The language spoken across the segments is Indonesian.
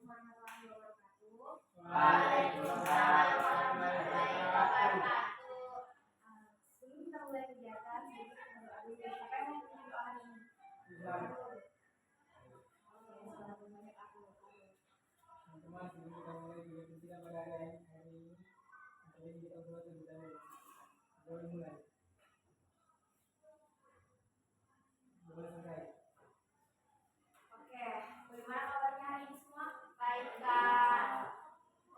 warahmatullahi wabarakatuh. Waalaikumsalam warahmatullahi wabarakatuh. Sebelum kita mulai kegiatan, sedikit berdoa dulu. Siapa yang mau bikin doa hari ini? Selamat banyak aku. Teman-teman, sebelum kita mulai kegiatan kita pada hari ini, kita buat terlebih dahulu. Boleh mulai. Boleh selesai. Oke, bagaimana kabarnya hari ini semua? Baik, Kak.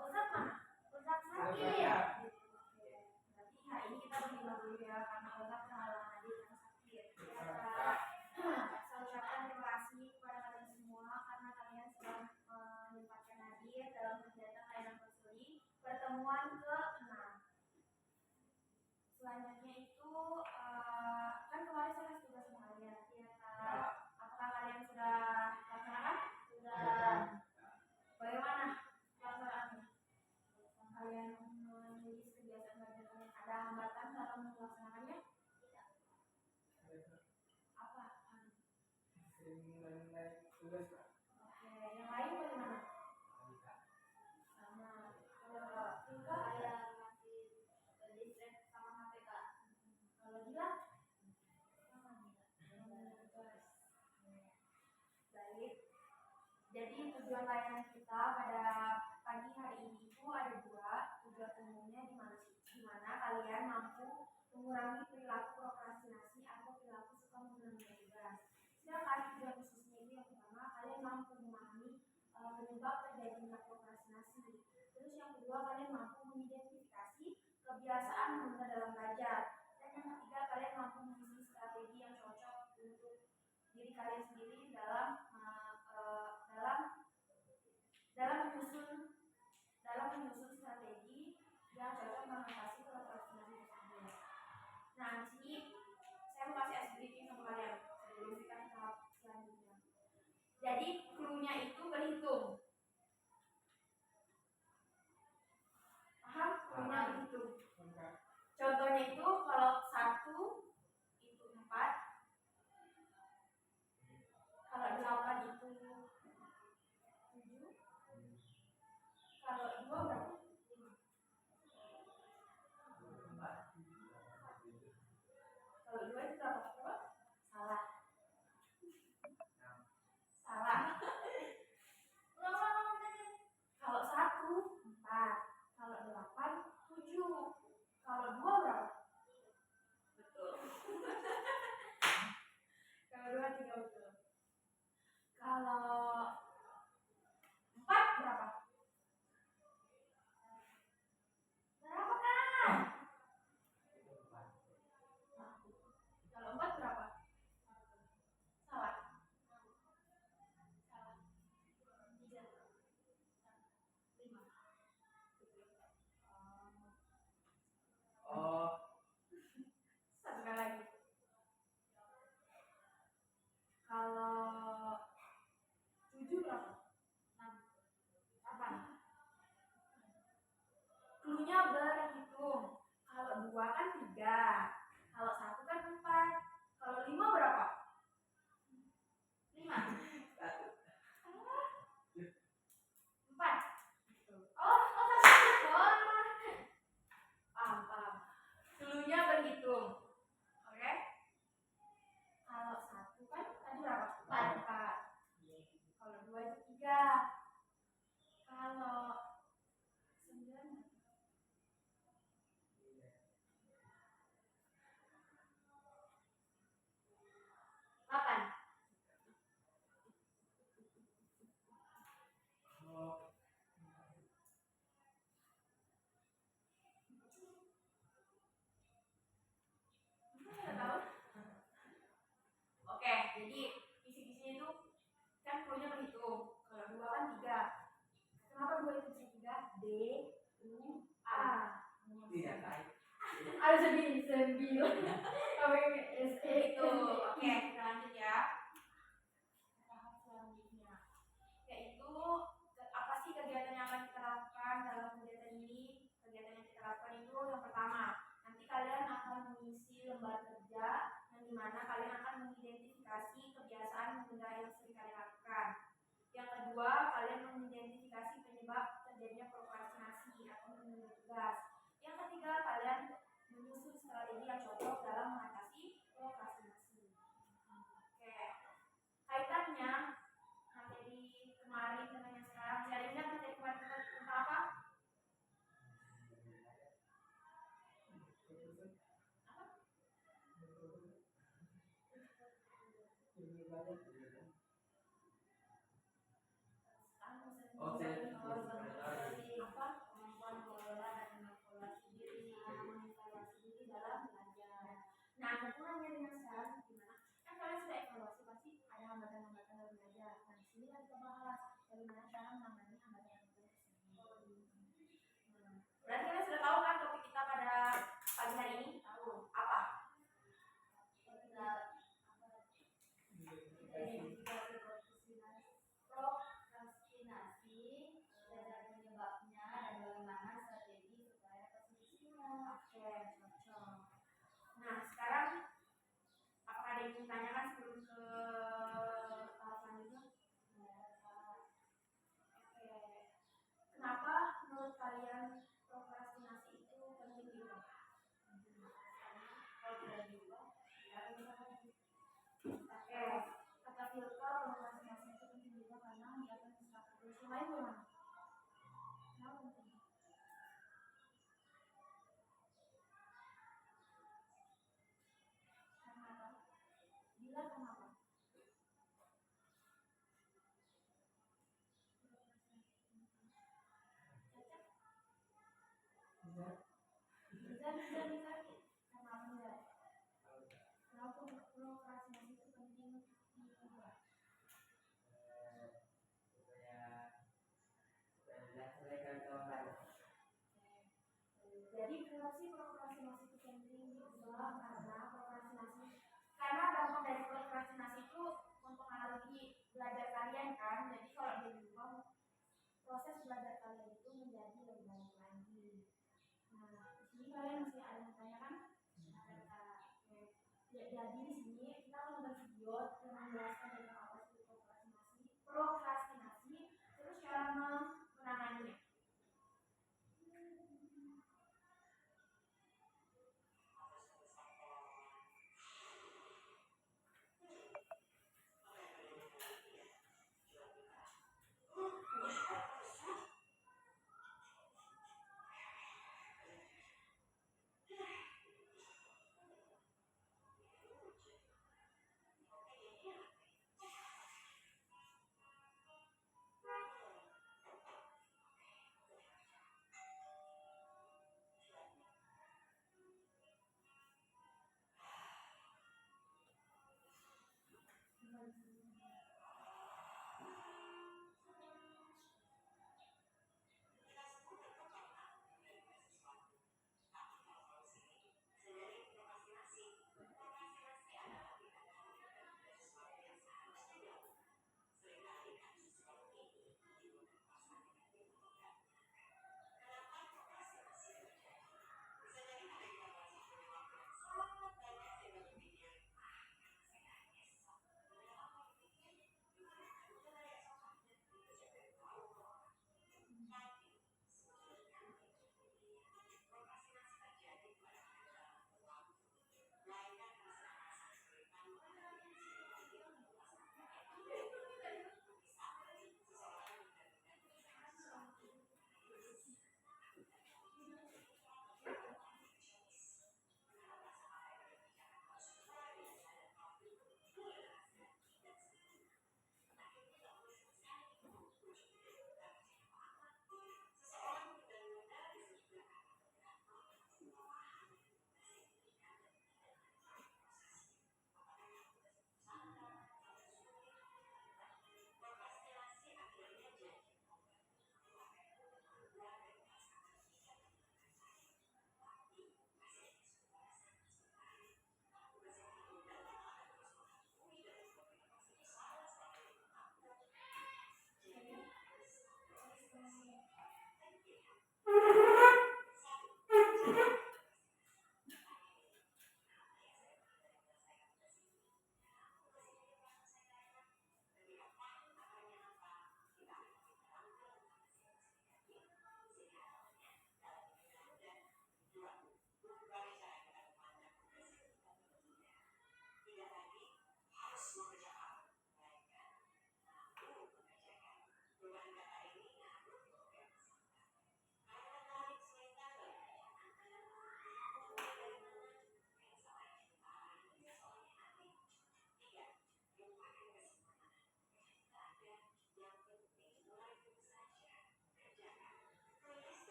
Ustaz mana? Ustaz sakit. Oke, berarti hari ini kita berdoa dulu ya, karena Ustaz kehalangan adik yang sakit. Saya ucapkan terima kasih kepada kalian semua karena kalian sudah menyempatkan hadir dalam kegiatan layanan konseling pertemuan ke-6. Selanjutnya itu kan kemarin saya kasih tugas semuanya, ya Kak. Apakah kalian sudah laksanakan? Sudah. Bagaimana pelaksanaannya? Kalian menulis kebiasaan belajar kalian, ada hambatan dalam melaksanakannya? Tidak. Apa? Sering mulai tugas, Pak. Oke, yang lain bagaimana? Sama. Kalau Tika, Saya masih berdistrek sama HP, Kak. kalau Dila? Baik. Jadi tujuan layanan kita pada pagi hari ini itu ada dua. Tujuan umumnya di mana kalian mampu mengurangi perilaku prokrastinasi atau perilaku suka menunda tugas. Sedangkan tujuan khususnya itu yang pertama, kalian mampu memahami penyebab terjadinya prokrastinasi. Terus yang kedua, kalian mampu mengidentifikasi kebiasaan menunda dalam belajar. Dan yang ketiga, kalian mampu mengisi strategi yang cocok untuk diri kalian sendiri dalam menyusun strategi yang cocok mengatasi prokrastinasi tersebut. Nah, di sini saya mau kasih ice breaking sama kalian sebelum kita ke tahap selanjutnya. Jadi clue-nya itu berhitung. Paham? Clue-nya berhitung. Contohnya itu kalau 1 itu 4, kalau 8 itu 7, kalau 2 berapa? 5. Kalau 2 itu berapa? Salah. Salah. Kalau 1 4, kalau 8 7, kalau 2 berapa? Betul. Kalau 2 3 betul. Kalau 4 berapa? Berapa kan? Kalau 4 berapa? Salah. Salah. 3, 5. Satu kali lagi. Kalau 7 berapa? 6. 8. Clue-nya berhitung. Kalau 2 kan 3, kalau 1 kan 4, kalau 5 berapa? 5. 4. Oh, paham. Clue-nya berhitung. Oke? Kalau 1 kan tadi berapa? 4. Kalau 2 itu 3. Kalau 9 8. Oke, jadi kisi-kisinya itu kan clue-nya berhitung. Kalau 2 kan 3. Kenapa 2 itu bisa 3? D, U, A. Iya, baik. Ada 9. Itu. Oke, kita lanjut ya. Tahap selanjutnya yaitu apa sih kegiatan yang akan kita lakukan dalam kegiatan ini? Kegiatan yang kita lakukan itu yang pertama, nanti kalian akan mengisi lembar kerja yang dimana kalian akan mengidentifikasi kebiasaan menunda yang sering kalian lakukan. Yang kedua, kalian mengidentifikasi aja. Kemampuan mengelola dan mengevaluasi diri, mengevaluasi diri dalam belajar. Nah, kekurangannya dengan sekarang gimana? Kan kalian sudah evaluasi pasti ada hambatan-hambatan dalam belajar. Nah, di sini kan kita bahas bagaimana cara menangani hambatan-hambatan tersebut. Berarti kalian sudah tahu kan topik kita pada pagi hari ini? Tahu apa? Prokrastinasi dan penyebabnya dan bagaimana strategi supaya dapat solusinya. Oke, cocok. Nah, sekarang apakah ada yang ingin ditanyakan sebelum ke tahap selanjutnya? Oke. Kenapa menurut kalian prokrastinasi itu penting diubah? Kalau tidak diubah, Ya, oke. Kata filter prokrastinasi itu penting diubah karena dia akan meningkatkan solusi lain gimana? Kenapa penting? Karena apa? Bila kenapa? Bisa. Karena apa enggak? Kenapa prokrastinasi itu penting diubah? Jadi kenapa sih prokrastinasi itu penting diubah? Karena dampak dari prokrastinasi itu mempengaruhi belajar kalian kan. Jadi kalau dia diubah, proses belajar kalian itu menjadi lebih baik lagi. Nah, di sini kalian masih ada yang tanya kan? Oke. Ya, jadi di sini kita akan membuat video yang menjelaskan tentang apa itu prokrastinasi, terus cara menanganinya.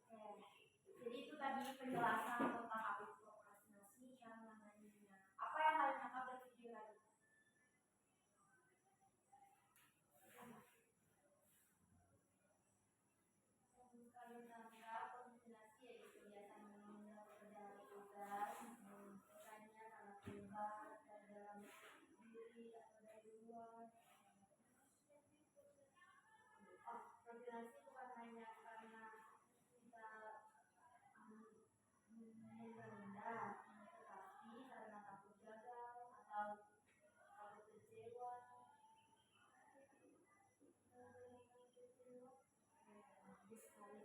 Oke. Jadi itu tadi penjelasan tentang apa itu prokrastinasi dan mengenainya. Apa yang kalian tangkap dari video tadi? Kalian tangkap prokrastinasi yaitu kebiasaan menunda pekerjaan atau tugas, misalnya karena keluar dari dalam diri atau dari luar. Oh, prokrastinasi bukan hanya karena kita menunda, tetapi karena takut gagal atau takut kecewa. Bagus sekali.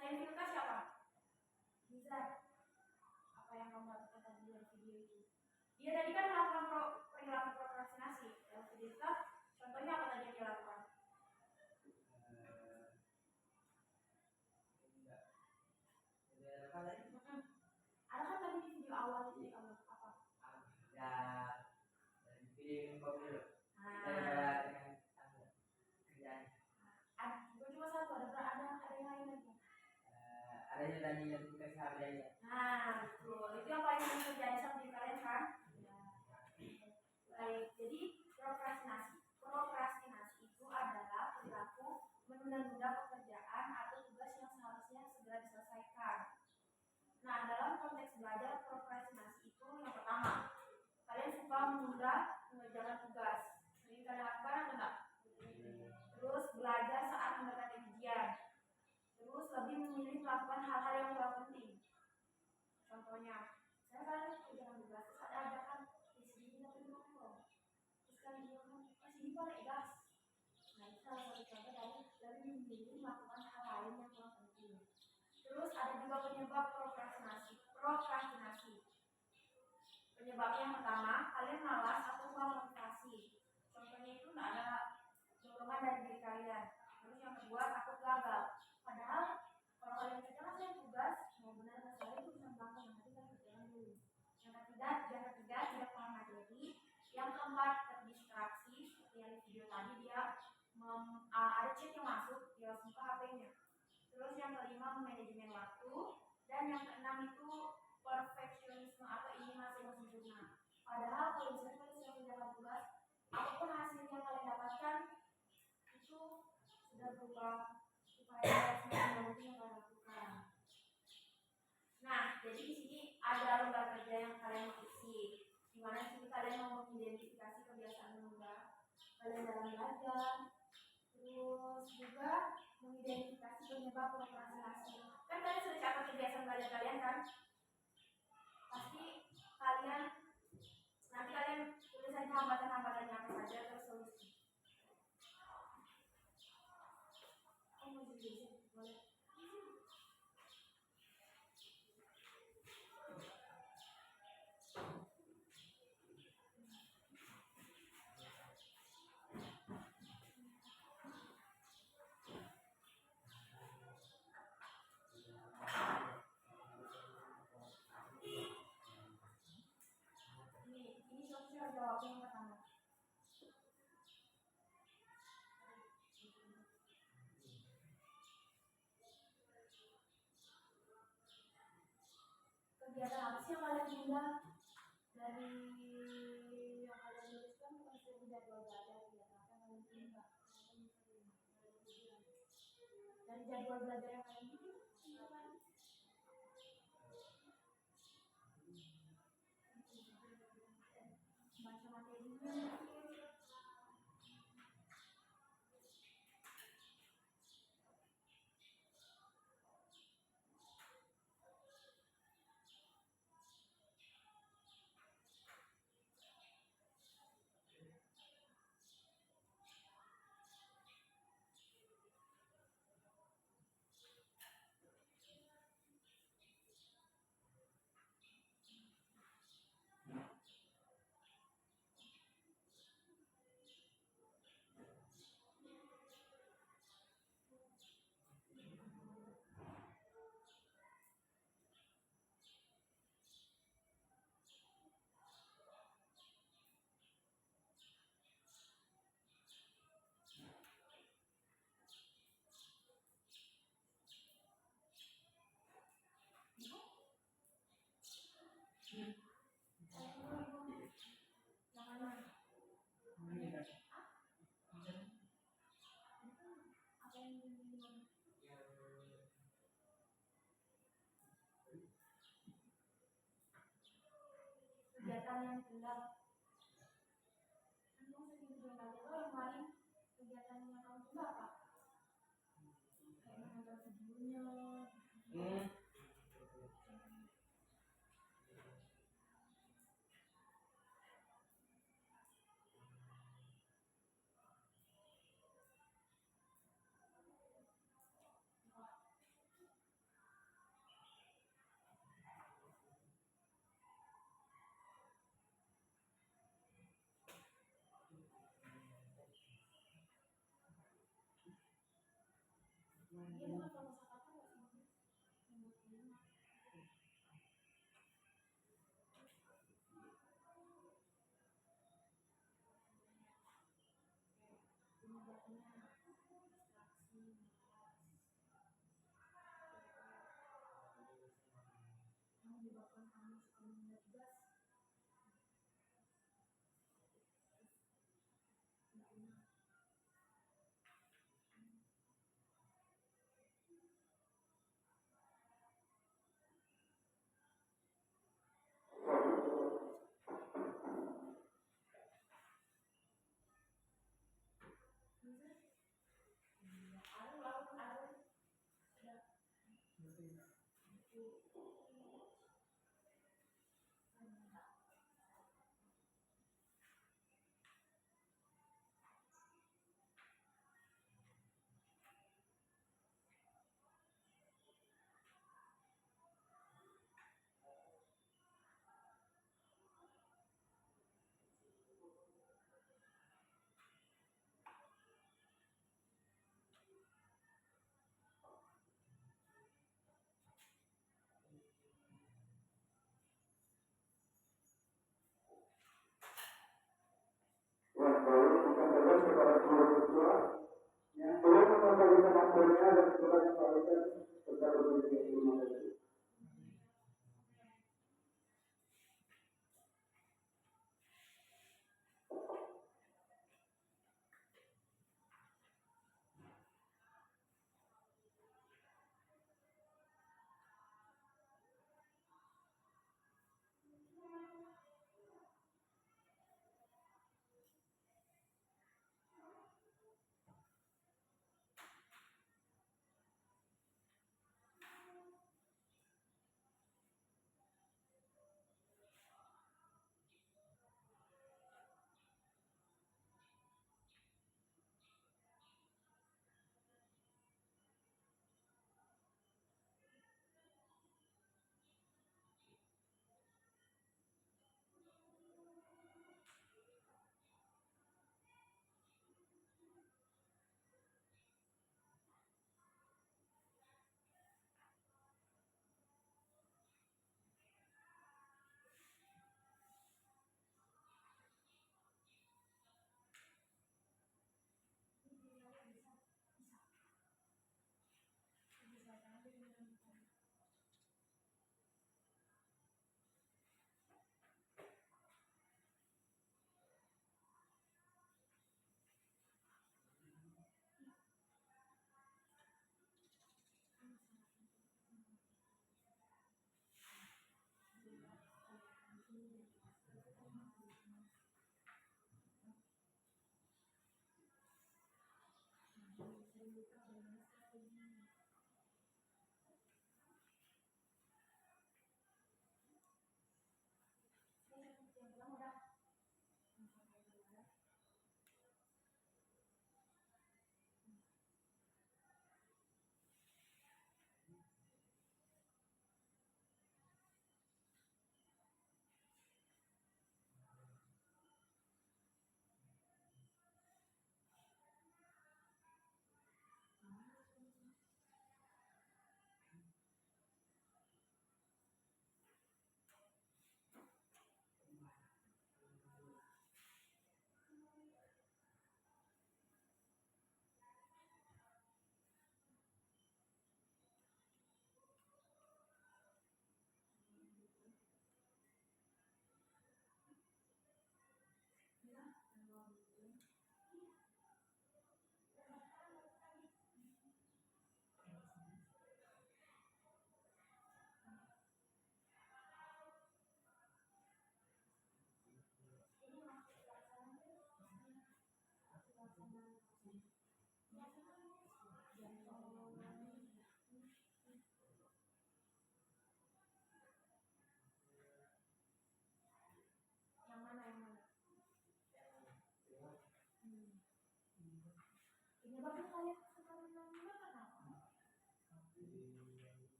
Selain Filka siapa? Nizar. Apa yang kamu lakukan tadi dalam video itu? Dia tadi kan melakukan perilaku prokrastinasi. Dalam video itu, contohnya apa tadi yang dia lakukan? Apa tadi? Ada kan tadi di video awal itu kamu apa? Ya, dari video info dulu. Nah, Dengan kerjaan. gue cuma satu. Ada yang lain lagi. Ada yang tadi yang dikasih HP ya. Nah, betul. Itu yang paling sering terjadi sama diri kalian kan? Ya. Baik. Jadi prokrastinasi. Prokrastinasi itu adalah perilaku menunda-nunda pekerjaan atau tugas yang seharusnya segera diselesaikan. Nah, dalam konteks belajar prokrastinasi itu yang pertama, kalian suka menunda mengerjakan tugas. Sering kalian lakukan atau enggak? Terus belajar saat mendekati ujian. Terus lebih memilih melakukan hal-hal yang kurang penting. Contohnya, saya kalian kerjaan tugas, terus ada ajakan di sini tapi nongkrong. Terus kalian bilang, sini pakai gas. Nah, itu salah satu contoh dari lebih memilih melakukan hal lain yang kurang penting. Terus ada juga penyebab prokrastinasi. Penyebabnya yang pertama, kalian malas atau kurang motivasi. Contohnya itu tidak ada dorongan dari diri kalian. Terus yang kedua, takut gagal. Padahal kalau kalian kerjakan tugas, mau benar nggak salah itu bisa belakang, nanti kan kerjakan dulu. Yang ketiga, tidak paham materi. Yang keempat, terdistraksi. Seperti yang di video tadi, dia ada chat yang masuk, dia harus buka HP-nya. Terus yang kelima, manajemen waktu. Dan yang keenam itu perfeksionisme atau ingin hasil yang sempurna. Padahal kalau misalnya kalian sudah menjalankan tugas, apapun hasil yang kalian dapatkan itu sudah berupa upaya yang kalian lakukan. Nah, jadi di sini ada lembar kerja yang kalian isi. Di mana di sini kalian mau mengidentifikasi kebiasaan menunda kalian dalam belajar. Terus juga mengidentifikasi penyebab prokrastinasi. Kan kalian sudah catat kebiasaan belajar kalian kan? Pasti kalian tulis saja hambatan-hambatannya apa saja terus solusi. Mau jadi boleh. Ini solusi jawab yang pertama. Kegiatan apa sih yang kalian tunda dari yang kalian tuliskan? Bukan sudah jadwal belajar, kegiatan apa yang kalian tunda dari jadwal belajar yang kalian bikin? Baca materinya. kegiatan yang digelar. Anu sering berangkat itu yang paling kegiatan yang kamu coba apa? Kayak menonton videonya. Dia bukan kalau kata nggak sih? Yang menyebabkan kamu suka mengingat gas. Kepada seluruh siswa yang belum mengetahui kemampuannya dan sekolah yang kualitas serta berbagai ilmu tadi.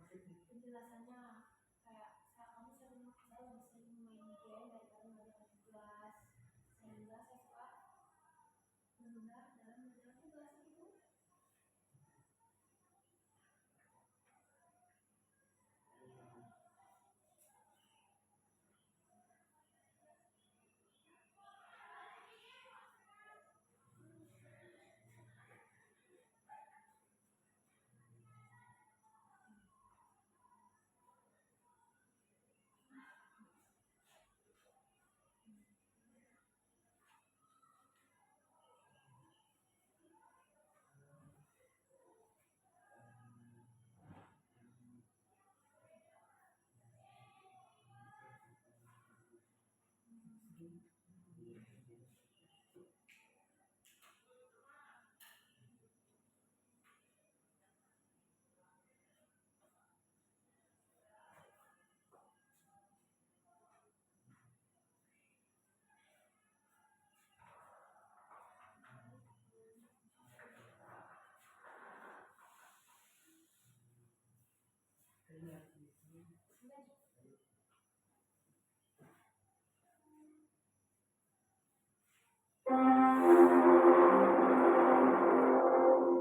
penjelasannya kayak kamu saya lebih sering main game daripada mengerjakan tugas, sehingga saya suka menunda dalam mengerjakan tugas itu.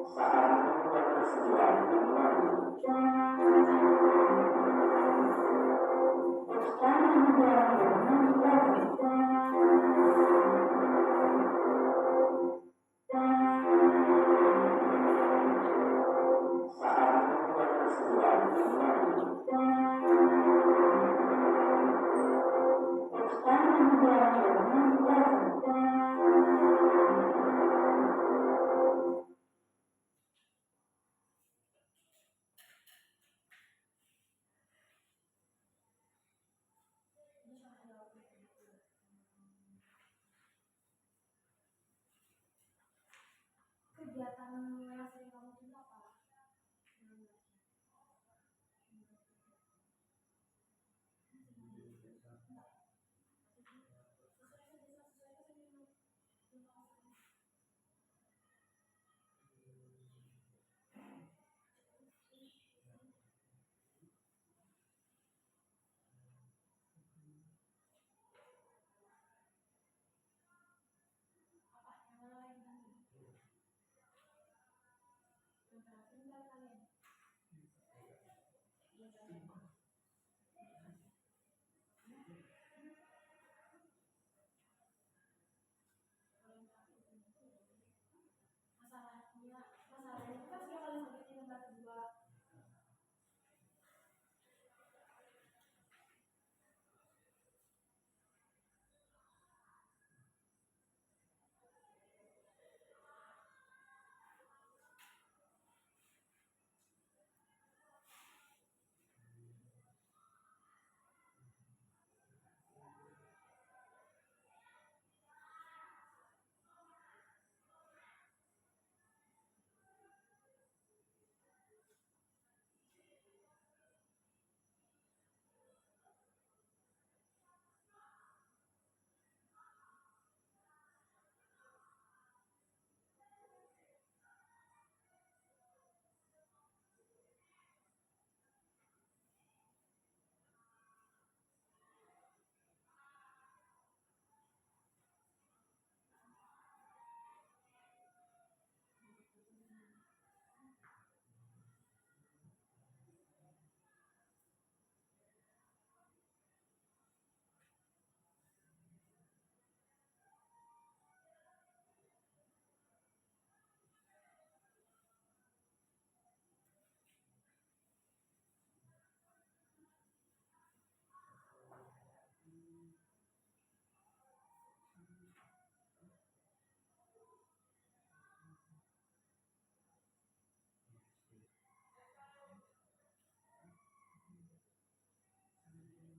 Saat membuat kesediaan yang lalu. Saat membuat kesediaan yang lalu. Kegiatan yang sering kamu tunda apa? Apa yang mana lagi tadi? Yang terakhir enggak kalian? Iya kalian. Masalahnya itu kan sudah kalian sampai tingkat kedua.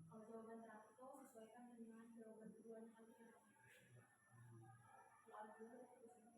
Kalau jawaban terakhir itu sesuaikan dengan jawaban keduanya kalian. Kalau ada dua, terus ini.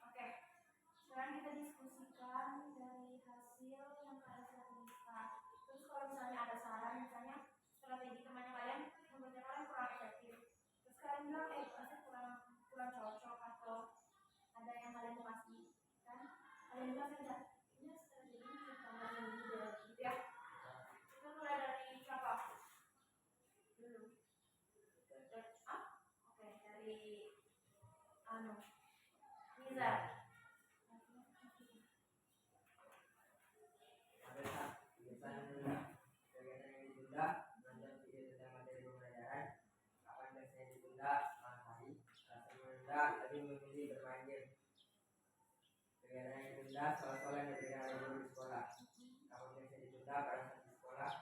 Oke, sekarang kita diskusikan dari hasil yang kalian sudah tuliskan. Terus kalau misalnya ada saran, misalnya strategi temannya kalian menurut kalian kurang efektif, terus kalian bilang pasti kurang kurang cocok atau ada yang kalian mau kasih, kan kalian bilang saja ini strategi ini tambahin dulu deh, gitu ya. Kita mulai dari siapa dulu? Oke, dari Nizar. Ada tak biasanya muda lebih memilih bermain game. Kegiatan yang ditunda soal-soal yang diberikan oleh guru di sekolah. Kamu bisa ditunda pada saat di sekolah,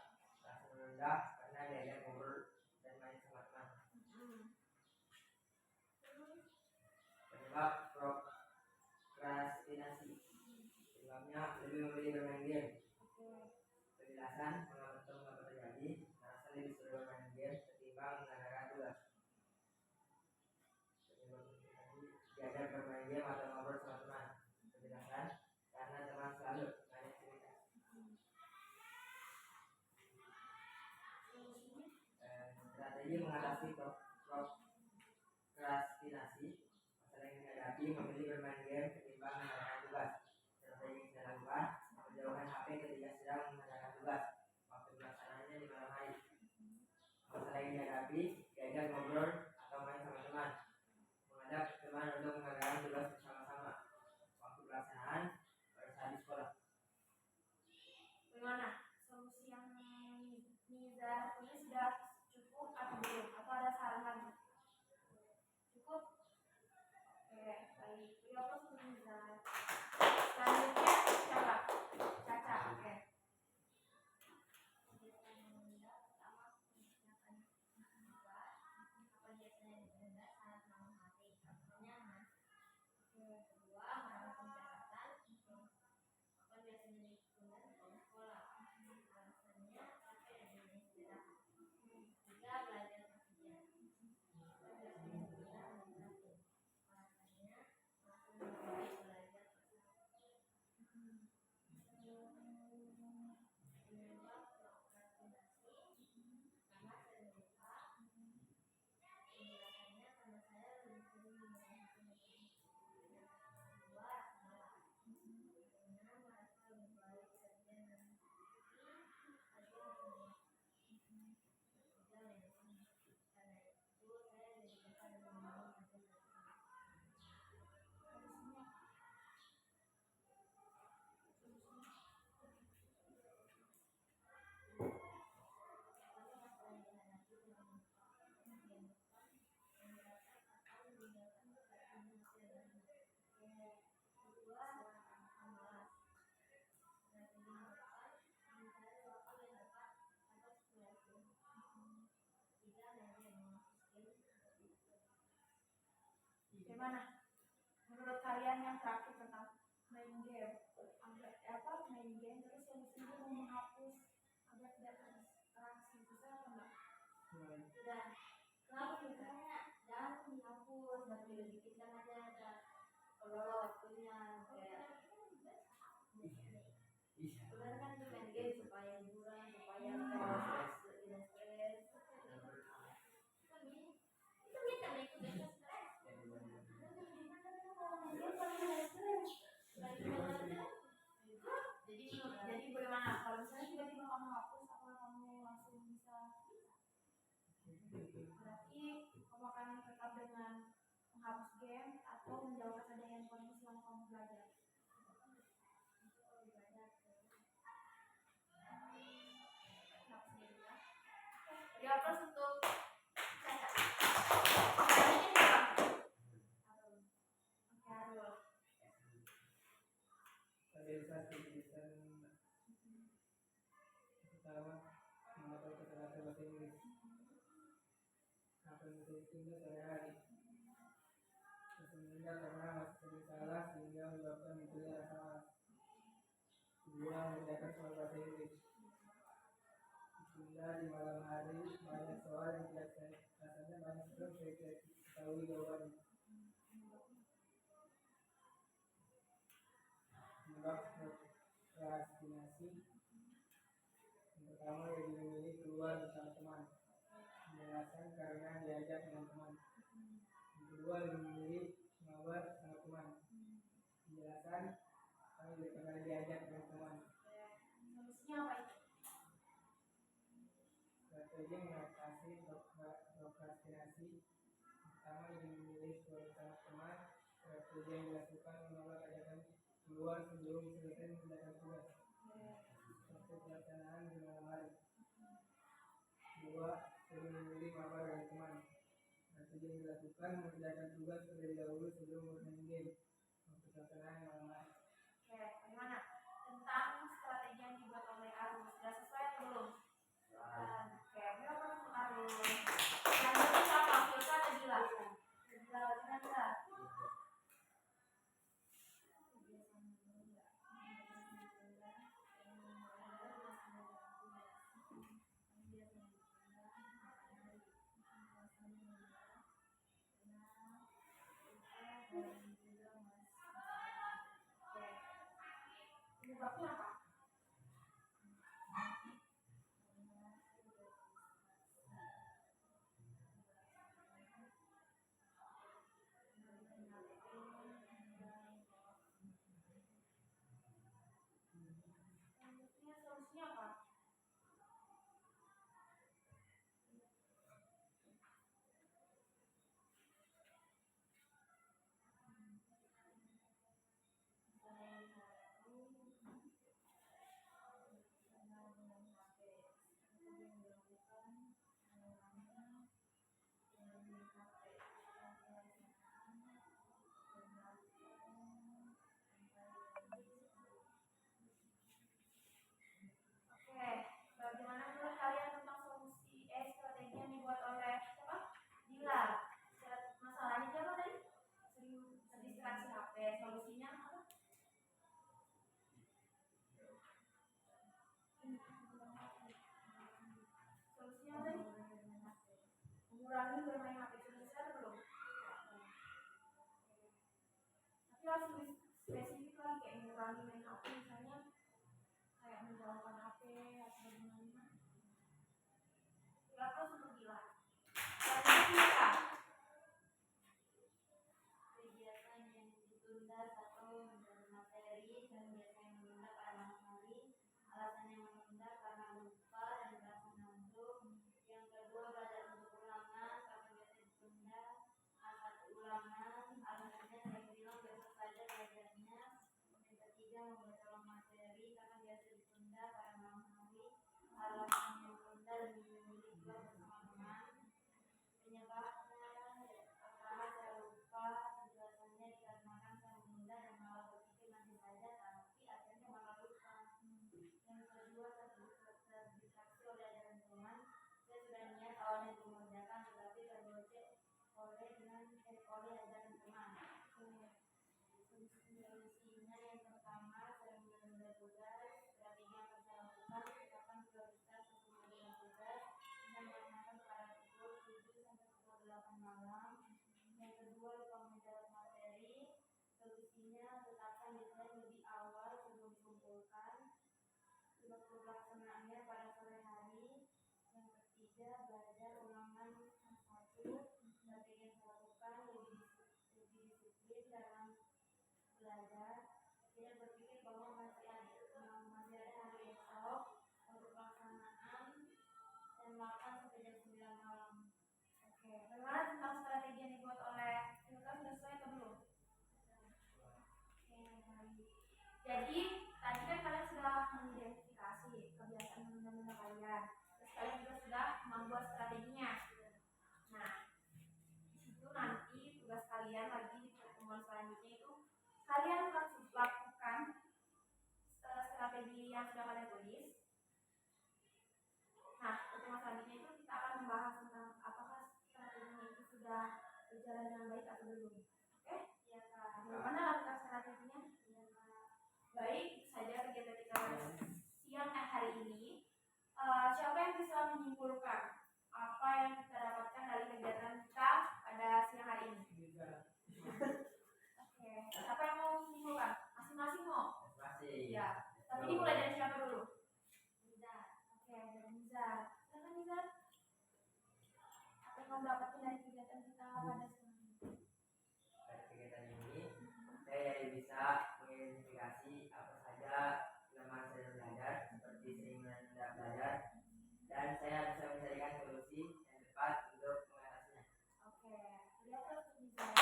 rasa menunda karena diajak ngobrol dan main sama teman. Penyebab prokrastinasi. Penyebabnya lebih memilih bermain game. Penjelasan mengapa terjadi, merasa lebih seru bermain game ketimbang mengerjakan tugas. Penyebab tadi diajak bermain game atau ngobrol sama teman. Penjelasan karena teman selalu banyak cerita. Strategi mengatasi prokrastinasi. Masalah yang dihadapi memilih bermain game ketimbang mengerjakan tugas. Strategi yang kita lakukan menjauhkan HP ketika sedang mengerjakan tugas. Waktu pelaksanaannya di malam hari. Masalah yang dihadapi diajak ngobrol atau main sama teman. Mengajak teman untuk mengerjakan tugas bersama-sama. Waktu pelaksanaan pada saat di sekolah. Bagaimana? Solusi yang Nizar ini sudah cukup atau belum? Atau ada saran lagi? Cukup? Oke, baik. Beliau untuk Nizar. Selanjutnya siapa? Caca. Oke. Kegiatan yang menunda pertama mempersiapkan tugas. Apa biasanya ditunda saat malam hari? Nyaman. Kedua, melakukan catatan. Apa biasanya ditunda setelah sekolah? Alasannya capek dan ingin istirahat. Tiga, belajar kerja. Apa biasanya ditunda menikmati? Alasannya masih lebih belajar bersama. Penyebab prokrastinasi karena sering lupa. Penjelasannya karena saya lebih sering mengerjakan tugas. Kedua, malas. Karena merasa lebih baik kerja dan aja menikmati. Ketiga, manajemen. Karena itu saya jadi bisa lebih memilih kerja bersama. Pertama, masalah yang dihadapi dengan meninggalkan atau meninggalkan pekerjaan hasil dari. Kedua, malas. Strategi depan, mencari waktu yang tepat atas proyek. Tiga, manajemen mengakses game. Bagaimana? Menurut kalian yang terakhir tentang main game, main game terus solusinya mau menghapus agar tidak terinteraksi bisa apa enggak? Sudah, kenapa misalnya jangan dihapus, tapi dipikirkan aja kalau waktunya kayak sebenarnya kan itu main game supaya hiburan, supaya tidak stres. Itu bisa ikut stres. Jadi bagaimana kalau misalnya tiba-tiba kamu hapus apa kamu langsung bisa? Berarti kamu akan tetap dengan menghapus game atau menjauhkan saja handphone selama kamu belajar. Ya terus untuk Carol. Sosialisasi tulisan pertama mendapat keterangan bahasa Inggris. Apa yang bisa ditunda sehari-hari? Sesungguhnya karena masih sering salah sehingga menyebabkan munculnya rasa malas. Kedua, mengerjakan soal bahasa Inggris. Ditunda di malam hari, banyak soal yang tidak saya rasanya banyak belum saya ketahui jawabannya. Penyebab prokrastinasi. Yang pertama, lebih memilih keluar bersama teman. Penjelasan karena diajak dengan teman. Yang kedua, lebih memilih mabar sama teman. Penjelasan karena lebih pernah diajak dengan teman. Solusinya apa itu? Strategi mengatasi prokrastinasi. Pertama, lebih memilih keluar bersama teman. Strategi yang dilakukan menolak ajakan keluar sebelum selesai mengerjakan tugas. Waktu pelaksanaan di malam hari. Dua, sering memilih mabar dari teman. strategi yang dilakukan mengerjakan tugas terlebih dahulu sebelum bermain game. Waktu pelaksanaan malam hari. Oke, bagaimana? Tentang strategi yang dibuat oleh Arun, sudah sesuai atau belum? Oke, berapa untuk Arun? Yang berarti siapa? Filsa atau Gila? Gila, bagaimana? Penyebabnya apa? Solusinya apa? Oke, bagaimana menurut kalian tentang strategi yang dibuat oleh siapa? Dila. Masalahnya dia apa tadi? Sering terdistraksi HP. Solusinya apa? Solusinya apa tadi? Mengurangi bermain HP. Sudah selesai atau belum? Tapi harus lebih spesifik lagi kayak mengurangi main HP, misalnya kayak menjauhkan HP atau bagaimana. Apa untuk Gila? Selanjutnya Kegiatan yang ditunda satu mendalam materi dan biasanya menunda pada malam hari. Alasannya menunda karena lupa dan berat mengantuk. Yang kedua, belajar untuk ulangan karena biasa ditunda. Satu ulangan, alasannya saya bilang besok saja belajarnya. Yang ketiga, membaca ulang materi karena biasa ditunda pada malam hari. Alasannya menunda lebih memilih keluar bersama teman. Penyebabnya pertama saya lupa, penjelasannya dikarenakan saya menunda dan malah berpikir nanti saja, tapi akhirnya malah lupa. Yang kedua, terdistraksi oleh ajaran teman. Saya sudah niat awalnya untuk mengerjakan, tetapi tergocek oleh ajaran teman. Solusinya yang pertama, sering menunda tugas. Strategi yang akan saya lakukan, tetapkan prioritas untuk mengerjakan tugas dan melaksanakan pada pukul 7 sampai pukul 8 malam. Yang kedua, lupa mencatat materi. Solusinya, tetapkan deadline lebih awal sebelum dikumpulkan. Waktu pelaksanaannya pada sore hari. Yang ketiga, belajar ulangan 1. Strategi yang saya lakukan lebih disiplin dalam belajar. Tidak berpikir bahwa masih ada hari esok untuk pelaksanaan dan makan sampai jam 9 malam. Oke, bagaimana tentang strategi yang dibuat oleh Silka, sudah sesuai atau belum? Oke, baik. Jadi tadi kan kalian sudah mengidentifikasi kebiasaan menunda kalian. Terus kalian juga sudah membuat strateginya. Nah, itu nanti tugas kalian lagi di pertemuan selanjutnya itu kalian lakukan strategi yang sudah kalian tulis. Nah, pertemuan selanjutnya itu kita akan membahas tentang apakah strateginya itu sudah berjalan dengan baik atau belum. Oke? Ya, Kak. Bagaimana lakukan strateginya? Ya, Kak. Baik, itu saja kegiatan kita siang hari ini. Siapa yang bisa menyimpulkan apa yang kita dapatkan dari kegiatan kita pada siang hari ini? Oke, siapa yang mau menyimpulkan? Masing-masing mau? Masing. Iya. Tapi dimulai dari siapa dulu? Nizar. Oke, dari Nizar. Silakan Nizar. Apa yang kamu dapatkan dari kegiatan kita pada siang ini? Dari kegiatan ini, saya bisa mengidentifikasi apa saja kelemahan saya belajar, seperti sering menunda belajar, dan saya bisa mencarikan solusi yang tepat untuk mengatasinya. Oke, lihat terus Nizar.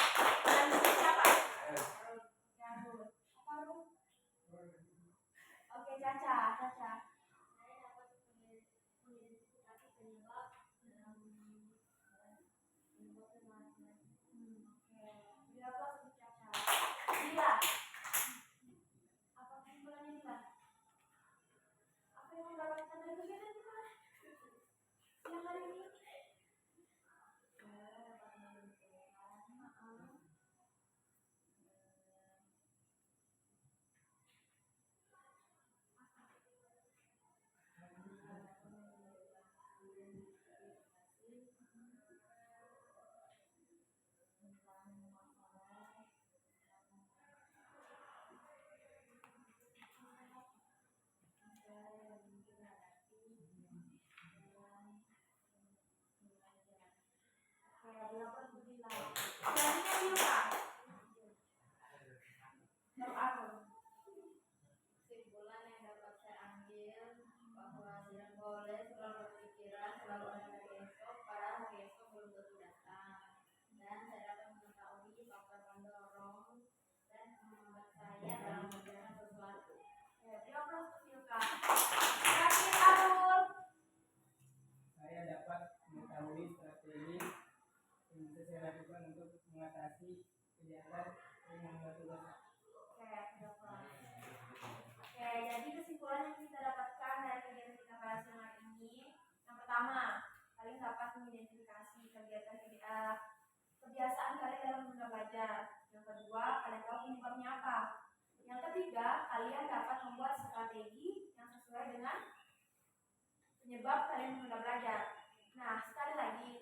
Dan siapa? Arun. Apa Arun? Oke, Caca. Saya dapat mengidentifikasi penyebab ini. Saya dapat menentukan tentang masalah yang dihadapi dalam belajar. Oke, berapa bilang? Berarti kan Kak? Bab apa? Kesimpulan yang dapat saya ambil bahwa tidak boleh selalu berpikiran selalu ada hari esok, padahal hari esok belum tentu datang. Dan saya dapat mengetahui faktor pendorong dan menghambat saya dalam mengerjakan sesuatu. Oke, berapa Kak? Terakhir Arul. Saya dapat mengetahui strategi yang bisa saya lakukan untuk mengatasi kegiatan yang membuat tugas. Oke, berapa? Oke, jadi kesimpulan yang kita dapatkan dari kegiatan kita pada siang hari ini, yang pertama, kalian dapat mengidentifikasi kebiasaan kalian dalam belajar. Yang kedua, kalian tahu penyebabnya apa. Yang ketiga, kalian dapat membuat strategi yang sesuai dengan penyebab kalian menunda belajar. Nah, sekali lagi,